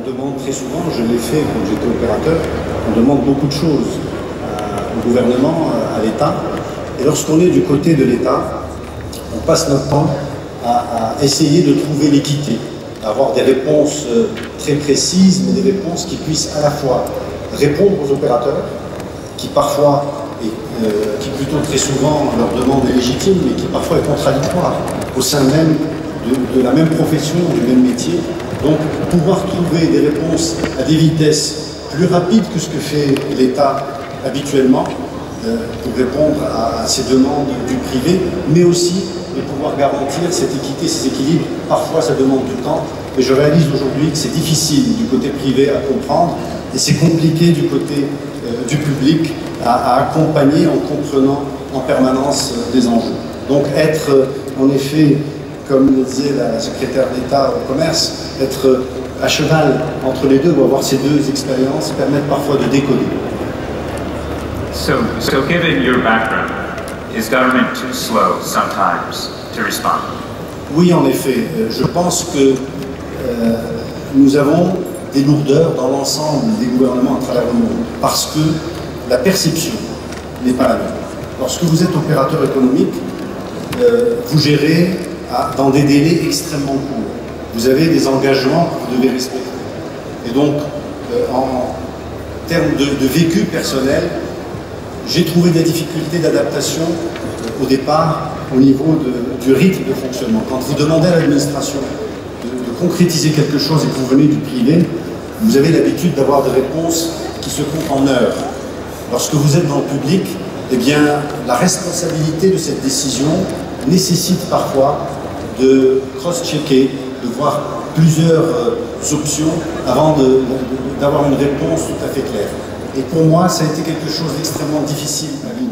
demande très souvent, je l'ai fait quand j'étais opérateur, on demande beaucoup de choses au gouvernement, à l'État. Et lorsqu'on est du côté de l'État, on passe notre temps à essayer de trouver l'équité, à avoir des réponses très précises, mais des réponses qui puissent à la fois répondre aux opérateurs, qui parfois, qui plutôt très souvent, leur demande est légitime, mais qui parfois est contradictoire au sein même de la même profession, du même métier. Donc, pouvoir trouver des réponses à des vitesses plus rapides que ce que fait l'État habituellement pour répondre à ces demandes du privé, mais aussi de pouvoir garantir cette équité, ces équilibres. Parfois, ça demande du temps, mais je réalise aujourd'hui que c'est difficile du côté privé à comprendre et c'est compliqué du côté du public à accompagner en comprenant en permanence des enjeux. Donc, être en effet, comme le disait la secrétaire d'État au commerce, être à cheval entre les deux ou avoir ces deux expériences permettent parfois de décoder. So given your background, is government too slow sometimes to respond? Oui, en effet. Je pense que nous avons des lourdeurs dans l'ensemble des gouvernements à travers le monde, parce que la perception n'est pas la même. Lorsque vous êtes opérateur économique, vous gérez dans des délais extrêmement courts. Vous avez des engagements que vous devez respecter. Et donc, en termes de vécu personnel, j'ai trouvé des difficultés d'adaptation au départ au niveau du rythme de fonctionnement. Quand vous demandez à l'administration de concrétiser quelque chose et que vous venez du privé, vous avez l'habitude d'avoir des réponses qui se comptent en heures. Lorsque vous êtes dans le public, eh bien, la responsabilité de cette décision nécessite parfois de cross-checker, de voir plusieurs options avant d'avoir une réponse tout à fait claire. Et pour moi, ça a été quelque chose d'extrêmement difficile, Aline.